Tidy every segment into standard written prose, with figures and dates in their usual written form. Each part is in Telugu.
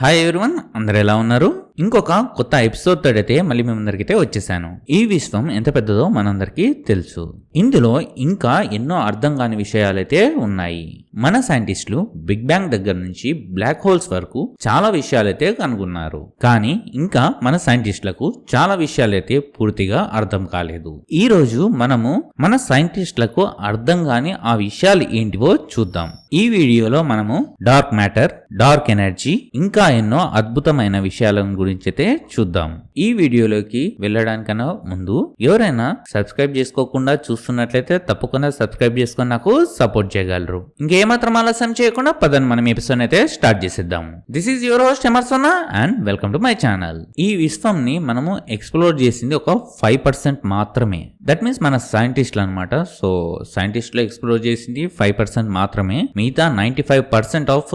హాయ్ ఎవ్రీవన్, అందరు ఎలా ఉన్నారు? ఇంకొక కొత్త ఎపిసోడ్ తోడైతే మళ్ళీ మీ ముందరికైతే వచ్చేసాను. ఈ విశ్వం ఎంత పెద్దదో మనందరికీ తెలుసు. ఇందులో ఇంకా ఎన్నో అర్థం కాని విషయాలైతే ఉన్నాయి. మన సైంటిస్టులు బిగ్ బ్యాంగ్ దగ్గర నుంచి బ్లాక్ హోల్స్ వరకు చాలా విషయాలైతే కనుగొన్నారు. కానీ ఇంకా మన సైంటిస్టులకు చాలా విషయాలైతే పూర్తిగా అర్థం కాలేదు. ఈ రోజు మనము మన సైంటిస్టులకు అర్థం కాని ఆ విషయాలు ఏంటివో చూద్దాం. ఈ వీడియోలో మనము డార్క్ మ్యాటర్, డార్క్ ఎనర్జీ, ఇంకా ఎన్నో అద్భుతమైన విషయాల గురించి అయితే చూద్దాం. ఈ వీడియోలోకి వెళ్ళడానికన్నా ముందు ఎవరైనా సబ్స్క్రైబ్ చేసుకోకుండా చూస్తున్నట్లయితే తప్పకుండా సబ్స్క్రైబ్ చేసుకొని నాకు సపోర్ట్ చేయగలరు. ఇంకేమాత్రం ఆలస్యం చేయకుండా పదని మనం ఎపిసోడ్ అయితే స్టార్ట్ చేసేద్దాం. This is your host Emerson and welcome to my channel. ఈ విశ్వం ని మనము ఎక్స్ప్లోర్ చేసింది ఒక 5% మాత్రమే. దట్ మీన్స్ మన సైంటిస్టులు అనమాట. సో సైంటిస్టులు ఎక్స్ప్లోర్ చేసింది 5% మాత్రమే. మిగతా 95% ఆఫ్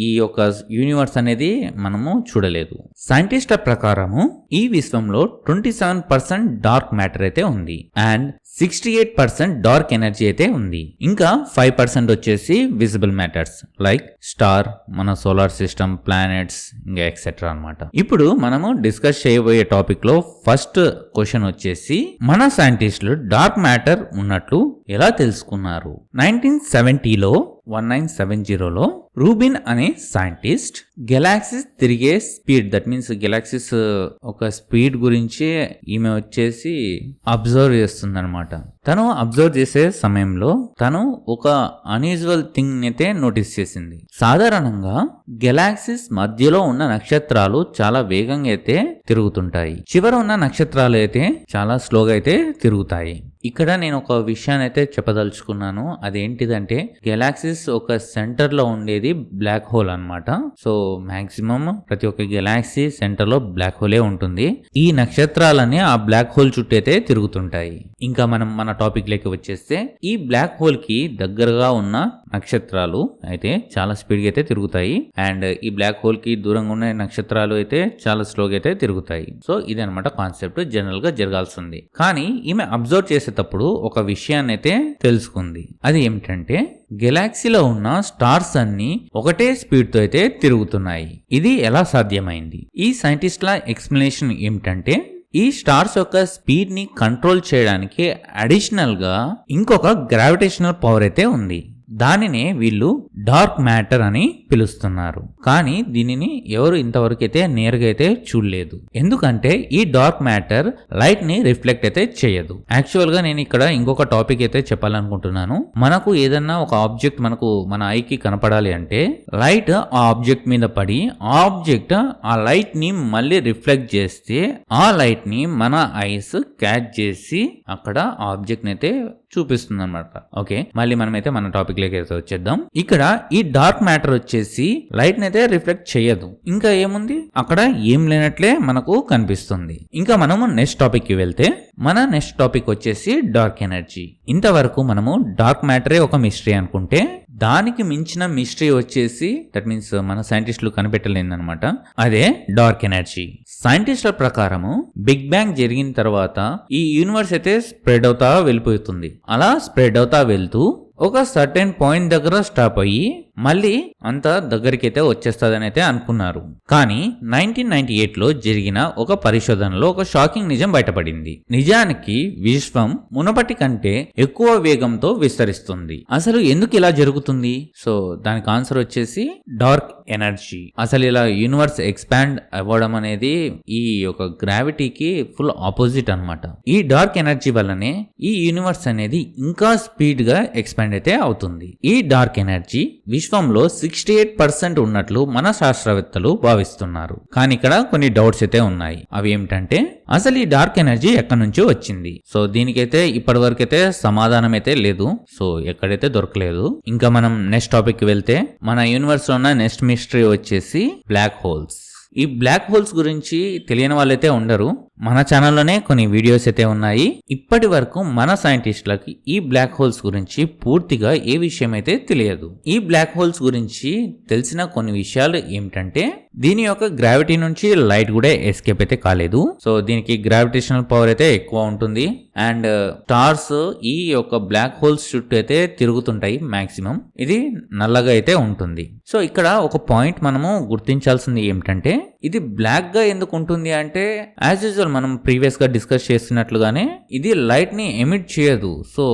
ఈ యొక్క యూనివర్స్ అనేది మనము చూడలేదు. సైంటిస్టుల ప్రకారము ఈ విశ్వంలో 27% డార్క్ మ్యాటర్ అయితే ఉంది అండ్ 68% డార్క్ ఎనర్జీ అయితే ఉంది. ఇంకా 5% వచ్చేసి విజిబుల్ మ్యాటర్స్ లైక్ స్టార్, మన సోలార్ సిస్టమ్, ప్లానెట్స్, ఇంకా ఎక్సెట్రా అనమాట. ఇప్పుడు మనము డిస్కస్ చేయబోయే టాపిక్ లో ఫస్ట్ క్వశ్చన్ వచ్చేసి, మన సైంటిస్టులు డార్క్ మ్యాటర్ ఉన్నట్లు ఎలా తెలుసుకున్నారు? 1970లో రూబిన్ అనే సైంటిస్ట్ గెలాక్సీస్ తిరిగే స్పీడ్, దట్ మీన్స్ గెలాక్సీస్ ఒక స్పీడ్ గురించి ఈమె వచ్చేసి అబ్జర్వ్ చేస్తుంది అనమాట. తను అబ్జర్వ్ చేసే సమయంలో తను ఒక అన్యూజువల్ థింగ్ అయితే నోటీస్ చేసింది. సాధారణంగా గెలాక్సీస్ మధ్యలో ఉన్న నక్షత్రాలు చాలా వేగంగా అయితే తిరుగుతుంటాయి. చివర ఉన్న నక్షత్రాలు అయితే చాలా స్లోగా అయితే తిరుగుతాయి. ఇక్కడ నేను ఒక విషయాన్ని అయితే చెప్పదలుచుకున్నాను. అదేంటిదంటే గెలాక్సీస్ ఒక సెంటర్ లో ఉండేది బ్లాక్ హోల్ అన్నమాట. సో మాక్సిమం ప్రతి ఒక్క గెలాక్సీ సెంటర్ లో బ్లాక్ హోలే ఉంటుంది. ఈ నక్షత్రాలన్నీ ఆ బ్లాక్ హోల్ చుట్టూ అయితే తిరుగుతుంటాయి. ఇంకా మనం మన టాపిక్ లోకి వచ్చేస్తే, ఈ బ్లాక్ హోల్ కి దగ్గరగా ఉన్న నక్షత్రాలు అయితే చాలా స్పీడ్ గా అయితే తిరుగుతాయి అండ్ ఈ బ్లాక్ హోల్ కి దూరంగా ఉన్న నక్షత్రాలు అయితే చాలా స్లోగా అయితే తిరుగుతాయి. సో ఇది అనమాట కాన్సెప్ట్, జనరల్ గా జరగాల్సింది. కానీ ఈమె అబ్జర్వ్ చేసేటప్పుడు ఒక విషయాన్ని అయితే తెలుసుకుంది. అది ఏమిటంటే, గెలాక్సీలో ఉన్న స్టార్స్ అన్ని ఒకటే స్పీడ్ తో అయితే తిరుగుతున్నాయి. ఇది ఎలా సాధ్యమైంది? ఈ సైంటిస్ట్ల ఎక్స్ప్లెనేషన్ ఏమిటంటే, ఈ స్టార్స్ యొక్క స్పీడ్ ని కంట్రోల్ చేయడానికి అడిషనల్ గా ఇంకొక గ్రావిటేషనల్ పవర్ అయితే ఉంది. దానినే వీళ్ళు డార్క్ మ్యాటర్ అని పిలుస్తున్నారు. కానీ దీనిని ఎవరు ఇంతవరకు అయితే నేరుగా అయితే చూడలేదు. ఎందుకంటే ఈ డార్క్ మ్యాటర్ లైట్ ని రిఫ్లెక్ట్ అయితే చేయదు. యాక్చువల్ గా నేను ఇక్కడ ఇంకొక టాపిక్ అయితే చెప్పాలనుకుంటున్నాను. మనకు ఏదన్నా ఒక ఆబ్జెక్ట్ మన ఐకి కనపడాలి అంటే లైట్ ఆ ఆబ్జెక్ట్ మీద పడి ఆ ఆబ్జెక్ట్ ఆ లైట్ ని మళ్ళీ రిఫ్లెక్ట్ చేస్తే ఆ లైట్ ని మన ఐస్ క్యాచ్ చేసి అక్కడ ఆబ్జెక్ట్ ని అయితే చూపిస్తుంది అనమాట. ఓకే, మళ్ళీ మనమైతే మన టాపిక్ లోకి అయితే వచ్చేద్దాం. ఇక్కడ ఈ డార్క్ మ్యాటర్ వచ్చేసి లైట్ ని అయితే రిఫ్లెక్ట్ చేయదు. ఇంకా ఏముంది, అక్కడ ఏం లేనట్లే మనకు కనిపిస్తుంది. ఇంకా మనము నెక్స్ట్ టాపిక్ కి వెళ్తే, మన నెక్స్ట్ టాపిక్ వచ్చేసి డార్క్ ఎనర్జీ. ఇంతవరకు మనము డార్క్ మ్యాటరే ఒక మిస్టరీ అనుకుంటే, దానికి మించిన మిస్టరీ వచ్చేసి దట్ మీన్స్ మన సైంటిస్టులు కనిపెట్టలేదన్నమాట. అదే డార్క్ ఎనర్జీ. సైంటిస్టుల ప్రకారము బిగ్ బ్యాంగ్ జరిగిన తర్వాత ఈ యూనివర్స్ అయితే స్ప్రెడ్ అవుతా వెళ్ళిపోతుంది. అలా స్ప్రెడ్ అవుతా వెళ్తూ ఒక సర్టెన్ పాయింట్ దగ్గర స్టాప్ అయ్యి మళ్ళీ అంత దగ్గరికి అయితే వచ్చేస్తుందని అయితే అనుకున్నారు. కానీ 1998లో జరిగిన ఒక పరిశోధనలో ఒక షాకింగ్ నిజం బయటపడింది. నిజానికి విశ్వం మునపటి కంటే ఎక్కువ వేగంతో విస్తరిస్తుంది. అసలు ఎందుకు ఇలా జరుగుతుంది? సో దానికి ఆన్సర్ వచ్చేసి డార్క్ ఎనర్జీ. అసలు ఇలా యూనివర్స్ ఎక్స్పాండ్ అవ్వడం అనేది ఈ యొక్క గ్రావిటీకి ఫుల్ ఆపోజిట్ అన్నమాట. ఈ డార్క్ ఎనర్జీ వల్లనే ఈ యూనివర్స్ అనేది ఇంకా స్పీడ్ గా ఎక్స్పాండ్ అయితే అవుతుంది. ఈ డార్క్ ఎనర్జీ విశ్వంలో 68% ఉన్నట్లు మన శాస్త్రవేత్తలు భావిస్తున్నారు. కానీ ఇక్కడ కొన్ని డౌట్స్ అయితే ఉన్నాయి. అవి ఏమిటంటే, అసలు ఈ డార్క్ ఎనర్జీ ఎక్కడి నుంచి వచ్చింది? సో దీనికైతే ఇప్పటి వరకు అయితే సమాధానం అయితే లేదు. సో ఎక్కడైతే దొరకలేదు. ఇంకా మనం నెక్స్ట్ టాపిక్ కి వెళ్తే, మన యూనివర్స్ లో ఉన్న నెక్స్ట్ మిస్టరీ వచ్చేసి బ్లాక్ హోల్స్. ఈ బ్లాక్ హోల్స్ గురించి తెలియని వాళ్ళైతే ఉండరు. మన ఛానల్లోనే కొన్ని వీడియోస్ అయితే ఉన్నాయి. ఇప్పటి వరకు మన సైంటిస్టులకి ఈ బ్లాక్ హోల్స్ గురించి పూర్తిగా ఏ విషయం అయితే తెలియదు. ఈ బ్లాక్ హోల్స్ గురించి తెలిసిన కొన్ని విషయాలు ఏమిటంటే దీని యొక్క గ్రావిటీ నుంచి లైట్ కూడా ఎస్కేప్ అయితే కాలేదు. సో దీనికి గ్రావిటేషనల్ పవర్ అయితే ఎక్కువ ఉంటుంది. అండ్ స్టార్స్ ఈ యొక్క బ్లాక్ హోల్స్ చుట్టూ అయితే తిరుగుతుంటాయి మాక్సిమం. ఇది నల్లగా అయితే ఉంటుంది. సో ఇక్కడ ఒక పాయింట్ మనము గుర్తించాల్సింది ఏమిటంటే ఇది బ్లాక్ గా ఎందుకు ఉంటుంది అంటే యాజ్ యూజువల్ మనం ప్రీవియస్ గా డిస్కస్ చేస్తున్నట్లుగానే ఇది లైట్ ని ఎమిట్ చేయదు. సో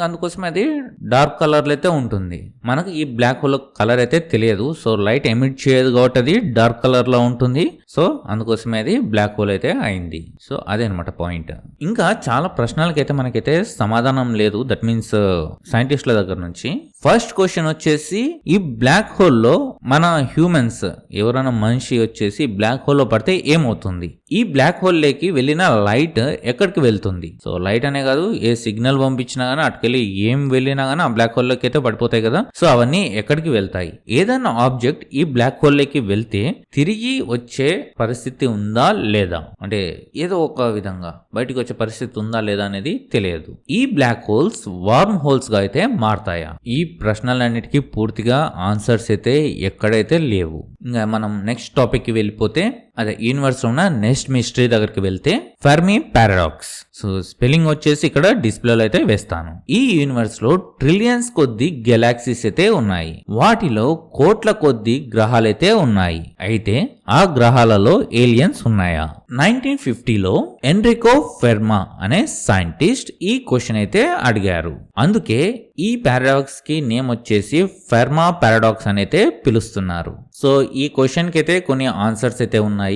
అందుకోసం అది డార్క్ కలర్ లో అయితే ఉంటుంది. మనకు ఈ బ్లాక్ హోల్ కలర్ అయితే తెలియదు. సో లైట్ ఎమిట్ చేయదు కాబట్టి అది డార్క్ కలర్ లో ఉంటుంది. సో అందుకోసమే అది బ్లాక్ హోల్ అయితే అయింది. సో అదే అనమాట పాయింట్. ఇంకా చాలా ప్రశ్నలకైతే మనకైతే సమాధానం లేదు. దట్ మీన్స్ సైంటిస్టుల దగ్గర నుంచి. ఫస్ట్ క్వశ్చన్ వచ్చేసి ఈ బ్లాక్ హోల్ లో మన హ్యూమన్స్ ఎవరైనా మనిషి వచ్చేసి బ్లాక్ హోల్ లో పడితే ఏమవుతుంది? ఈ బ్లాక్ హోల్ లేకి వెళ్ళిన లైట్ ఎక్కడికి వెళ్తుంది? సో లైట్ అనే కాదు, ఏ సిగ్నల్ పంపించినా గానీ అటుకెళ్ళి ఏం వెళ్ళినా గానీ ఆ బ్లాక్ హోల్ లోకి అయితే పడిపోతాయి కదా. సో అవన్నీ ఎక్కడికి వెళ్తాయి? ఏదైనా ఆబ్జెక్ట్ ఈ బ్లాక్ హోల్ లోకి వెళ్తే తిరిగి వచ్చే పరిస్థితి ఉందా లేదా, అంటే ఏదో ఒక విధంగా బయటకు వచ్చే పరిస్థితి ఉందా లేదా అనేది తెలియదు. ఈ బ్లాక్ హోల్స్ వార్మ్ హోల్స్ గా అయితే మారతాయా? ఈ ప్రశ్నలన్నిటికీ పూర్తిగా ఆన్సర్స్ అయితే ఎక్కడైతే లేవు. ఇంకా మనం నెక్స్ట్ టాపిక్ కి వెళ్ళిపోతే అదే యూనివర్స్ లో ఉన్న నెక్స్ట్ మిస్టరీ దగ్గరికి వెళ్తే ఫెర్మి పారాడాక్స్. సో స్పెల్లింగ్ వచ్చేసి ఇక్కడ డిస్ప్లేలో అయితే వేస్తాను. ఈ యూనివర్స్ లో ట్రిలియన్స్ కొద్ది గెలాక్సీస్ అయితే ఉన్నాయి. వాటిలో కోట్ల కొద్ది గ్రహాలైతే ఉన్నాయి. అయితే ఆ గ్రహాలలో ఏలియన్స్ ఉన్నాయా? 1950లో ఎన్రికో ఫెర్మా అనే సైంటిస్ట్ ఈ క్వశ్చన్ అయితే అడిగారు. అందుకే ఈ పారాడాక్స్ కి నేమ్ వచ్చేసి ఫెర్మా పారాడాక్స్ అని అయితే పిలుస్తున్నారు. సో ఈ క్వశ్చన్ కి అయితే కొన్ని ఆన్సర్స్ అయితే ఉన్నాయి.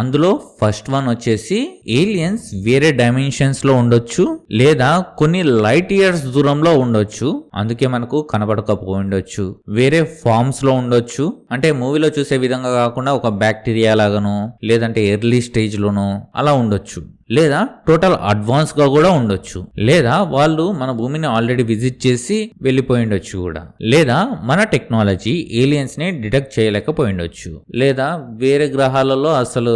అందులో ఫస్ట్ వన్ వచ్చేసి ఏలియన్స్ వేరే డైమెన్షన్స్ లో ఉండొచ్చు, లేదా కొన్ని లైట్ ఇయర్స్ దూరంలో ఉండొచ్చు, అందుకే మనకు కనబడకపోయి ఉండొచ్చు. వేరే ఫార్మ్స్ లో ఉండొచ్చు, అంటే మూవీలో చూసే విధంగా కాకుండా ఒక బ్యాక్టీరియా లాగానో లేదంటే ఎర్లీ స్టేజ్ లోనో అలా ఉండొచ్చు, లేదా టోటల్ అడ్వాన్స్ గా కూడా ఉండొచ్చు, లేదా వాళ్ళు మన భూమిని ఆల్రెడీ విజిట్ చేసి వెళ్ళిపోయి ఉండొచ్చు కూడా, లేదా మన టెక్నాలజీ ఏలియన్స్ ని డిటెక్ట్ చేయలేకపోయి ఉండొచ్చు, లేదా వేరే గ్రహాలలో అసలు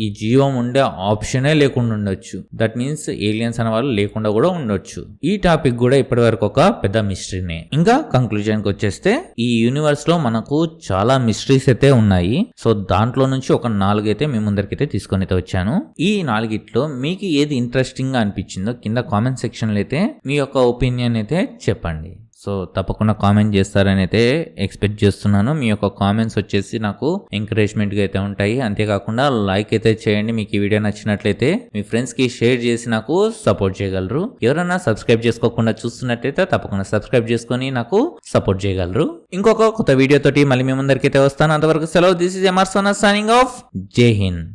ఈ జీవం ఉండే ఆప్షనే లేకుండా ఉండొచ్చు. దట్ మీన్స్ ఏలియన్స్ అనే వాళ్ళు లేకుండా కూడా ఉండొచ్చు. ఈ టాపిక్ కూడా ఇప్పటి వరకు ఒక పెద్ద మిస్టరీనే. ఇంకా కంక్లూజన్ కి వచ్చేస్తే ఈ యూనివర్స్ లో మనకు చాలా మిస్టరీస్ అయితే ఉన్నాయి. సో దాంట్లో నుంచి ఒక 4 అయితే మీ ముందరికైతే తీసుకొని అయితే వచ్చాను. ఈ 4 మీకు ఏది ఇంట్రెస్టింగ్ గా అనిపించిందో కింద కామెంట్ సెక్షన్ లో అయితే మీ యొక్క ఒపీనియన్ అయితే చెప్పండి. సో తప్పకుండా కామెంట్ చేస్తారని అయితే ఎక్స్పెక్ట్ చేస్తున్నాను. మీ యొక్క కామెంట్స్ వచ్చేసి నాకు ఎంకరేజ్మెంట్ గా అయితే ఉంటాయి. అంతేకాకుండా లైక్ అయితే చేయండి. మీకు ఈ వీడియో నచ్చినట్లయితే మీ ఫ్రెండ్స్ కి షేర్ చేసి నాకు సపోర్ట్ చేయగలరు. ఎవరైనా సబ్స్క్రైబ్ చేసుకోకుండా చూస్తున్నట్లయితే తప్పకుండా సబ్స్క్రైబ్ చేసుకొని నాకు సపోర్ట్ చేయగలరు. ఇంకొక కొత్త వీడియో తోటి మళ్ళీ మీ ముందరికైతే వస్తాను. అంతవరకు సెలవు. This is MR Sona signing off. జై హింద్.